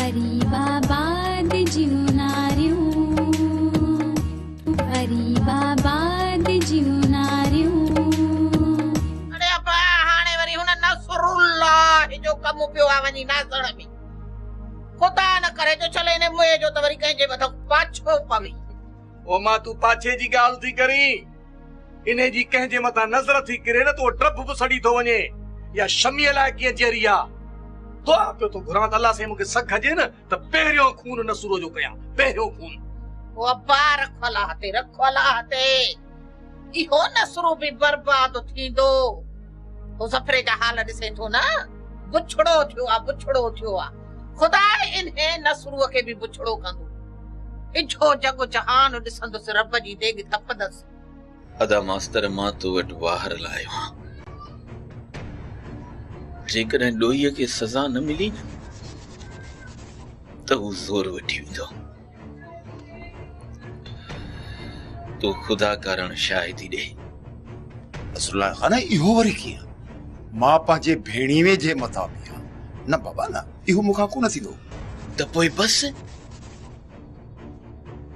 गरीबाबाद जियूं नारियूं, गरीबाबाद जियूं नारियूं। अरे अपा हाणे वरी हुन नसरुल्लाह जो कम पियो आ वनी नासण में। खुदा न करे जो चले ने मुए जो त वरी कंहिंजे मथां पाछो पवे। ओ मां तू पाछे जी ॻाल्हि थी करी, इने जी कंहिंजे मथां नज़र थी किरे न तो डब बि सड़ी थो वञे या शमीअ लाइ कीअं जरी आ। तो पियो तो घुरां त अल्लाह से मूंखे सख अचे न त पहिरियों खून नसुरो जो कयां, पहिरियों खून। ओ अब्बा रखो अल्लाह ते इहो नसरो भी बर्बाद थींदो। तो सफरे जा हाल ॾिसे थो न, बुछड़ो थियो आ। खुदा इन्हे नसरुअ खे भी बुछड़ो कंदो। इछो जग जहान ॾिसंदुसि रब जी देग तपदसि। अदा मास्तर मां तो वटि वाहर लायो आहियां। जेकॾहिं ॾोहीअ खे सज़ा न मिली त हू ज़ोर वठी वेंदो। तो खुदा कारण शाहिदी ॾे। असुल्ला खाना इहो वरी कीअं? मां पंहिंजे भेणीअ जे मथां बीहां न बाबा न, इहो मूंखां कोन थींदो। त पोइ बस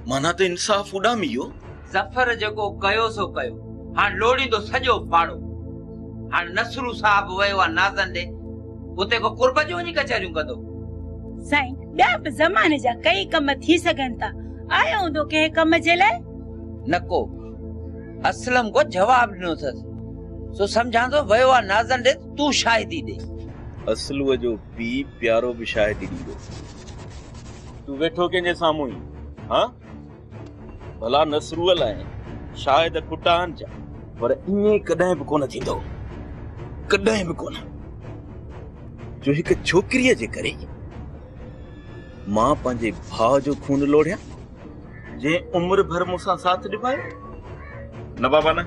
माना त इंसाफ़ उॾामी वियो। ज़फर जेको कयो सो कयो, हाणे लोड़ींदो सॼो पाड़ो। हाणे नसरू साहब वयो आहे नाज़न ॾे, उते को कुर्ब जो वञी कचहरियूं कंदो। साईं ॿिया बि ज़माने जा कई कम थी सघनि था, आयो हूंदो कंहिं कम जे लाइ। नको असलम को जवाब ॾिनो अथसि, सो सम्झां थो वयो आहे नाज़न ॾे, तूं शाहिदी ॾे। असलूअ जो पीउ प्यारो बि शाहिदी ॾींदो। तूं वेठो कंहिंजे साम्हूं ई, हाँ भला नसरूअ लाइ शायद खुटा आहिनि जा, पर ईअं कॾहिं बि कोन थींदो, कॾहिं बि कोन। जो हिकु छोकिरीअ जे करे मां पंहिंजे भाउ जो खून लोढ़िया, जे उम्र भर मूंसां साथ निभायो न बाबा न।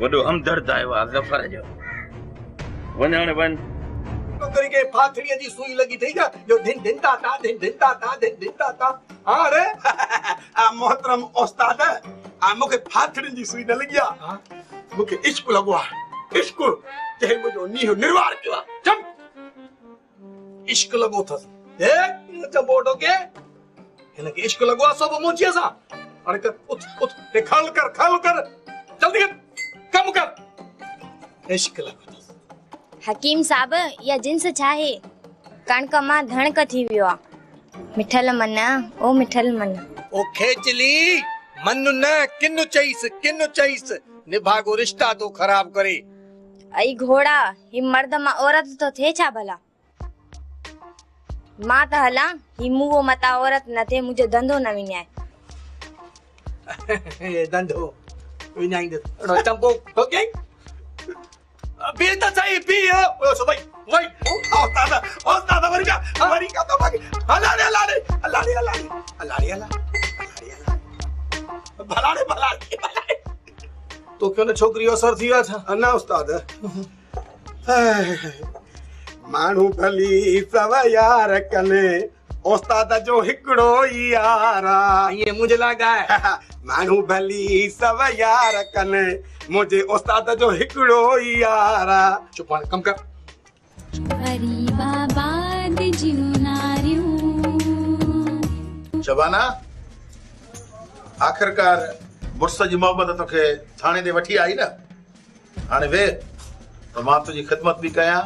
वॾो हमदर्द आयो आहे ज़फर जो। वञ हाणे वञ। करी के फाथड़ीअ जी सुई लगी थई जा जो दिन दिन ता ता। हां रे आ मोहतरम उस्ताद आ मूंखे फाथड़िन जी सुई न लगी आ, मूंखे इश्क लगो आ। इश्क जे मुजो नीह निर्वार कयो आ। चम इश्क लगो थस ए चंबोडो के हिनके इश्क लगो आ सब मोचिया सा। हाणे कर उठ ते खल कर जल्दी कम कर। इश्क लगो थस। हकीम साहब या जिन्स छा है? कणक मां धणक थी वियो आ। मिठल मन ओ मिठल मन। ओ खेचली मन न किनु चईस निभागो रिश्ता तो खराब करे। आई घोड़ा ही मर्द मां औरत तो थे छा भला? मां त हला ही मुंह मता औरत न थे, मुझे धंधो न विञाए। धंधो विञाईंदे चंपो ओके बी त सही बी ओ सो भाई ओस्ताद वरी का तो बाकी अल्लाह भलाड़े तो क्यों न छोकरी असर थी विया था अन्ना उस्ताद। मानू भली सब यार कने उस्ताद जो हिकड़ो ही यारा ये मुझे लगा है। मानू भली सब यार कने मुझे उस्ताद जो हिकड़ो ही यारा। चुप कम कर। गरीबाबाद जियूं नारियूं। शबाना आखिरकार मुर्स जी मोहब्बत तोखे थाने दे वठी आई न। हाणे वे तो मां तुझी खिदमत भी कयां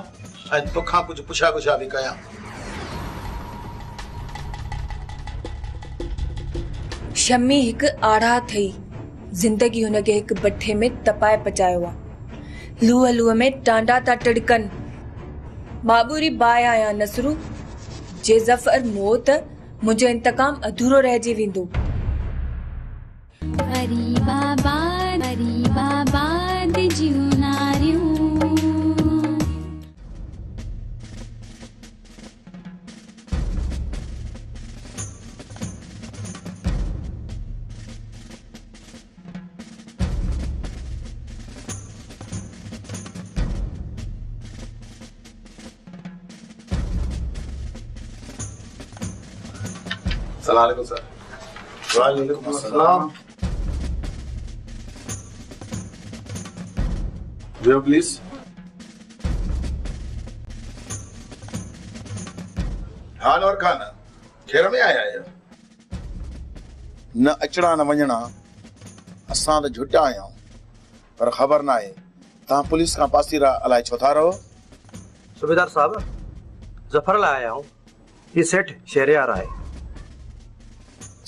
ऐं तोखां कुछ पुछा भी कयां। शम्मी हिकु आड़ा थई, जिंदगी हुनखे हिकु बठे में तपाए पचायो आ। लूह में टांडा था टड़कन। बाबूरी बाय आया नसरू, जे ज़फर मौत मुंहिंजो इंतकाम अधूरो रहिजी वेंदो। गरीबाबाद जियूं नारियूं। अस्सलाम वालेकुम सर। वालेकुम अस्सलाम। Where please? हान और खान खेर में आया है न अचणा न वञणा असां त झुटिया आहियूं पर ख़बर न आहे तव्हां पुलिस खां पासीरा अलाए छो था रहो। सूबेदार साहब जफर लाइ आया हूं ये सेठ शहरियार आहे।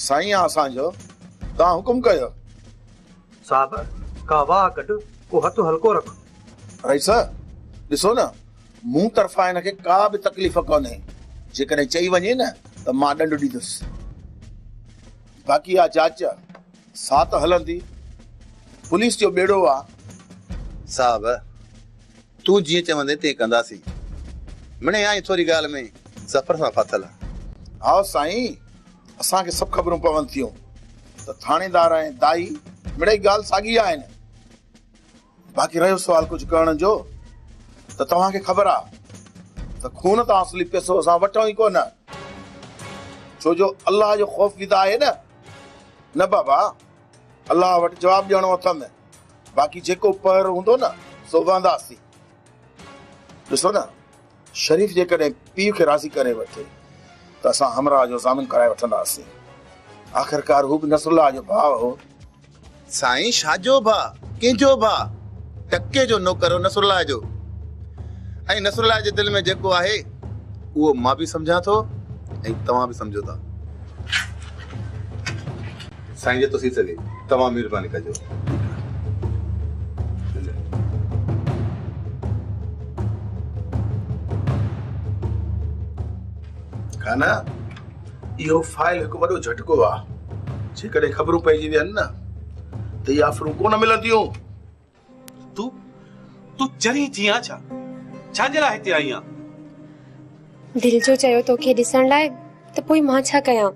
साईं आहे असांजो तव्हां हुकुम कयो। साहब का वाह कट को हथ हल्को रख। रईस ॾिसो न मूं तरफ़ां हिनखे का बि तकलीफ़ कोन्हे जेकॾहिं चई वञे न त मां ॾंड ॾींदुसि। बाक़ी आहे जांच साथ हलंदी पुलिस जो बेड़ो आहे। साहब तूं जीअं चवंदे तीअं कंदासीं मिणे आई थोरी ॻाल्हि में ज़फर सां फाथल आहे। हा साईं असांखे सभु ख़बरूं पवनि थियूं त थाणेदार ऐं दाई मिड़ई ॻाल्हि साॻी आहिनि। बाक़ी रहियो सुवाल कुझु करण जो त तव्हांखे ख़बर आहे त खून तां असली पैसो असां वठूं ई कोन छो जो अल्लाह जो ख़ौफ़ विदा आहे न बाबा अल्लाह वटि जवाबु ॾियणो अथनि। बाक़ी जेको पहर हूंदो न सो वहंदासीं। ॾिसो न शरीफ़ जेकॾहिं पीउ खे राज़ी करे वठे त असां हमरा जो ज़ामिन कराए वठंदासीं। आख़िरकार हू बि नसरुल्लाह जो भाउ हो। साईं छाजो भाउ कंहिंजो भाउ टके जो नौकर नसरुल्लाह जो ऐं नसरुल्लाह जे दिलि में जेको आहे उहो मां बि सम्झां थो ऐं तव्हां बि सम्झो था। साईं जे तो थी सघे तव्हां महिरबानी कजो। खाना इहो फाइल हिकु वॾो झटको आहे। जेकॾहिं ख़बरूं पइजी वियनि न त इहे आफ़रूं कोन मिलंदियूं। तूं चरी थी आ छाजे लाइ हिते आई आहीं? दिल जो चयो तोखे ॾिसण लाइ त पोइ मां छा कयां?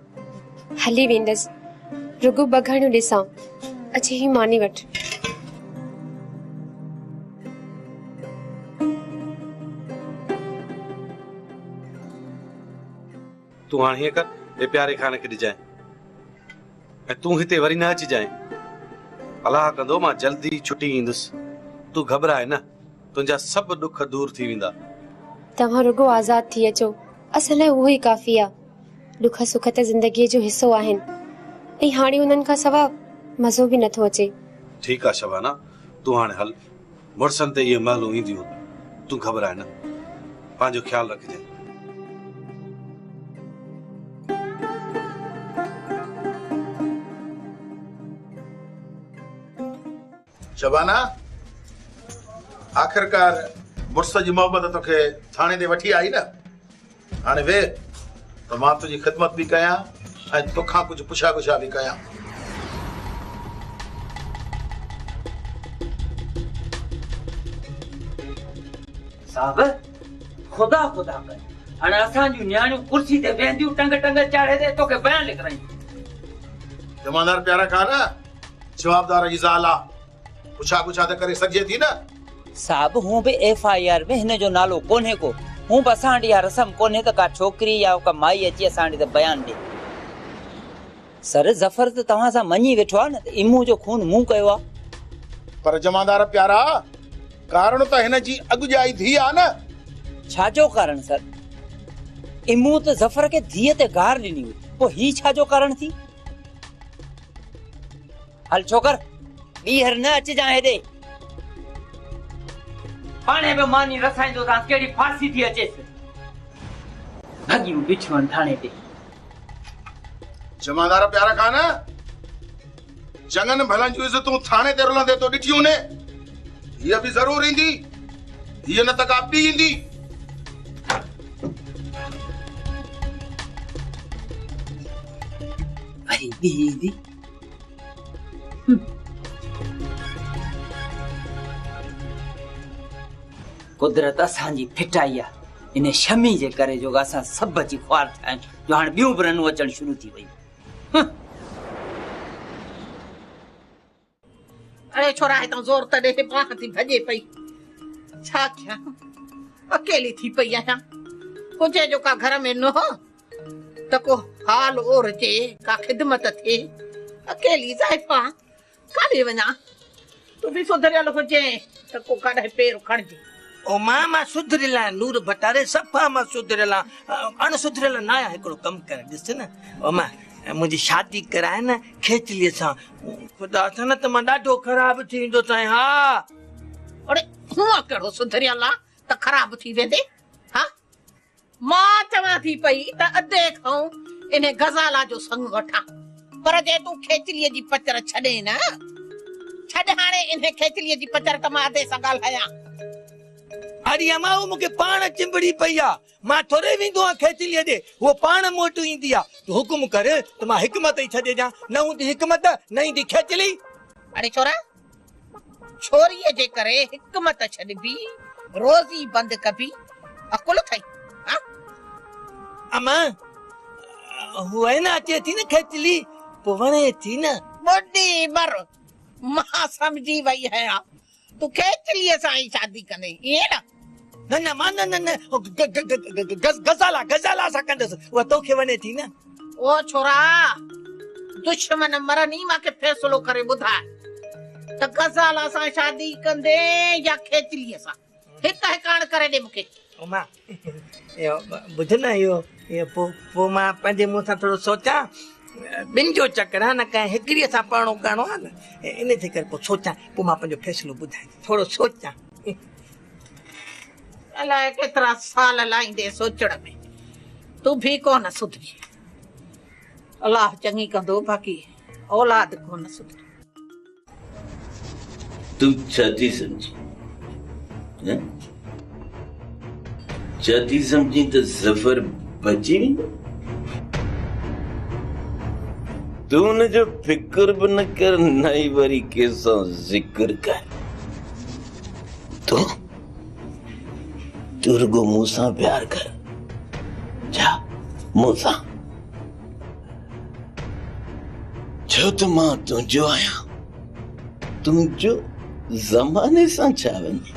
हली वेंदसि रुगो बघाणियूं ॾिसां अचे ही मानी वटि। तूं हाणे हीअं कर हे प्यारे खाने खे ॾिजांइ ऐं तूं हिते वरी न अचिजांइ। अलाह कंदो मां जल्दी छुटी ईंदुसि। तूं घबराए न तुंहिंजा सभु दुख दूर थी वेंदा। तव्हां रुगो आज़ाद थी अचो असां लाइ उहो ई काफ़ी आहे। दुख सुख त ज़िंदगीअ जो हिसो आहिनि ऐं हाणे उन्हनि खां सवा मज़ो बि नथो अचे। ठीकु आहे शबाना तूं हाणे हल मुड़सनि ते इहे महलूं ईंदियूं। तूं घबराए न पंहिंजो ख़्यालु रखिजांइ। शबाना आख़िरकार मुड़स जी मोहबत तोखे थाणे ते वठी आई न। हाणे वे त मां तुंहिंजी ख़िदमत बि कयां ऐं तोखां कुझु पुछा गुछा बि कयां। साहब खुदा खुदा कर हाणे असांजूं न्याणियूं कुर्सी ते वेंदियूं टंग टंग चाढ़े दे तोखे बयान लिखराई। जमादार प्यारा खान जवाबदार जी ज़ाल आहे पुछा गुछा त करे सघिजे थी न। साहब हूं भी FIR में हिन जो नालो कोन्हे को हूं बि असां वटि इहा रस्म कोन्हे त का छोकिरी या का माई अची असां वटि बयान ॾे। सर ज़फर त तव्हां सां मञी वेठो आहे न त इमू जो खून मूं कयो आहे। पर जमादार प्यारा कारण त हिन जी अॻुजाई थी आहे न। छाजो कारण सर? इमू त ज़फर खे धीअ ते गार ॾिनी हुई पोइ ही छाजो कारण थी? हल छोकर ॿीहर न अचिजांइ हेॾे। पाणे बि मानी रसाईंदो तां कहिड़ी फांसी थी अचेसि। भॻियूं बिछूं थाणे ते। जमादार प्यारा खान चङनि भलनि जूं इज़तूं थाणे ते रुलंदे तो ॾिठियूं ने। हीअ बि ज़रूर ईंदी हीअ न त का ॿी ईंदी। वरी ॿी ईंदी। कुदरत असांजी फिटाई आहे इन शमी जे करे जो असां सभु अची ख्वार थिया आहिनि जो हाणे ॿियूं बि रनूं अचणु शुरू थी वयूं। अरे छोरा हितां ज़ोर त ॾे बाह थी भॼे पई। छा कयां अकेली थी पई आहियां। हुजे जो का घर में न हो त को हाल ओर अचे का ख़िदमत थिए। अकेली ज़ाइफा काॾे वञा। तूं बि सुधरियल हुजे त को कॾहिं पेर खणिजे। ओ मां सुधरियला नूर भटारे सफ़ा मां सुधरियला अण सुधरियला ना आहियां। हिकिड़ो कमु कर ॾिस न ओ मां मुंहिंजी शादी कराए न खेचलीअ सां ख़ुदा सां न त मां ॾाढो ख़राब थी वेंदो साईं। हा अरे हुआ कहिड़ो सुधरियल आहे त ख़राब थी वेंदे? हा मां चवां थी पई त अधे खां इन गज़ाला जो संग वठां, पर जे तूं खेचलीअ जी पचर छॾे न, छॾ हाणे इन खेचलीअ जी पचर त मां अधे सां ॻाल्हायां। अरे अम्मा वो मूंखे पाण चिंबड़ी पई आहे, मां थोरे वेंदो आहियां खेचलीअ ॾे, उहो पाण मूं वटि ईंदी आहे। तूं हुकुम कर त मां हिकमत ई छॾे ॾियां, न हूंदी हिकमत न ईंदी खेचली। अरे छोरा छोरीअ जे करे हिकमत छॾबी, रोज़ी बंदि कबी, अकुल थई? अम्मा हूअ न अचे थी न खेचली पोइ वणे थी न। बुढ़ी मर मां समझी वई आहियां तूं खेचलीअ सां ई शादी कंदे, ईअं न? न न मां न गज़ाला सां कंदसि, उहा तोखे वणे थी न। ओ छोरा दुश्मन मरनी मूंखे फ़ैसिलो करे ॿुधाए त गज़ाला सां शादी कंदे या खेचलीअ सां, हिकु हिकाण करे ॾे मूंखे। मां इहो ॿुध न इहो पोइ मां पंहिंजे मुंहं सां थोरो सोचां, ॿिनि जो चकर आहे न कंहिं हिकिड़ीअ सां पढ़णो करिणो आहे न, इन जे करे पोइ सोचां, पोइ मां पंहिंजो फ़ैसिलो ॿुधायां, थोरो सोचां। अलाए केतिरा साल लाहींदे सोचण में, तूं भी कोन सुधरी। अलाह चङी कंदो, बाक़ी औलाद कोन सुधरी। तू छा थी समझी? छा थी समझी त ज़फ़र बची वेंदो? तू हुनजो फिक्र बि न कर, न ई वरी कंहिंसां ज़िक्र कर। तू रुगो मूं सां प्यार कर, जा मूं सां, छो त मां तुंहिंजो आहियां। तुंहिंजो ज़माने सां छा वञे?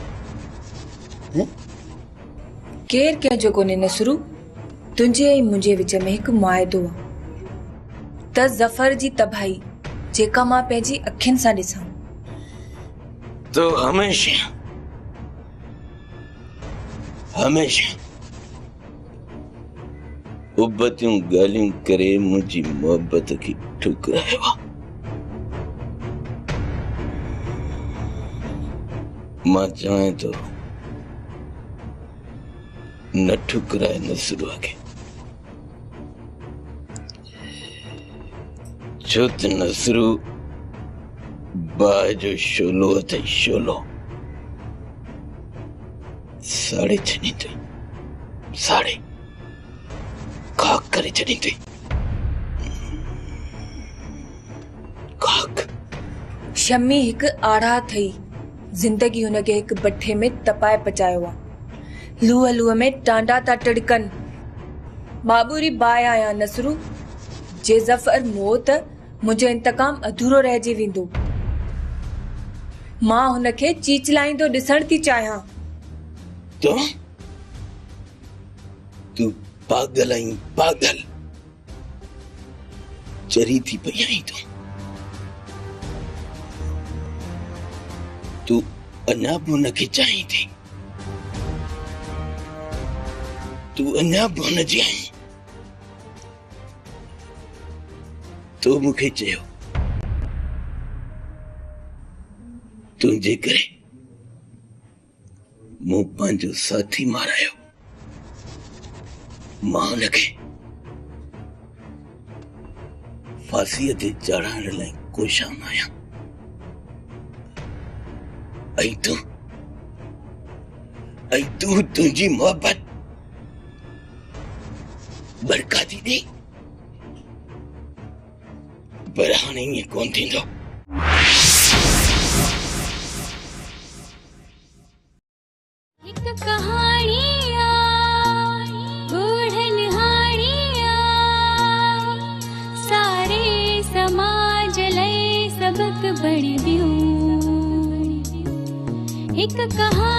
केर कंहिंजो कोन्हे नसरू, तुंहिंजे ऐं मुंहिंजे विच में हिकु मुआइदो आहे त ज़फ़र जी तबाही जेका मां पंहिंजी अखियुनि सां ॾिसां। तो हमेशा उबतियूं ॻाल्हियूं करे मुंहिंजी मोहबत खे ठुकरायो आहे। मां चाहियां थो न ठुकराए नसरूअ खे, छो त नसरू बाहि जो शोलो अथई, शोलो साड़े छॾींदुई, साड़े खाक करे छॾींदुई, खाक। शम्मी हिकु आड़ा थई, जिंदगी हुनखे हिकु भट्ठे में तपाए पचायो आहे। लूह लूह में टांडा था टड़कन, माबूरी बाहि आहियां नसरू, जे ज़फ़र मौत मुंहिंजो इंतकाम अधूरो रहिजी वेंदो। मां हुनखे चीचलाईंदो ॾिसण थी चाहियां। तू पागल आहीं, पागल चरी थी पई आहीं तू अञा बि हुनखे चाहीं थी, तू अञा बि हुनजी आहीं। तो मूंखे चयो तुंहिंजे करे मूं पंहिंजो साथी मारायो, मां हुनखे फांसीअ ते चढ़ाइण लाइ कोशिश आहियां, ऐं तूं तुंहिंजी मोहबत भड़का थी ॾे, पर हाणे ईअं कोन थींदो। हिकु कहाणी गूढ़ निहाणी सारे समाज लाइ सबक बण दियूं। हिकु कहाणी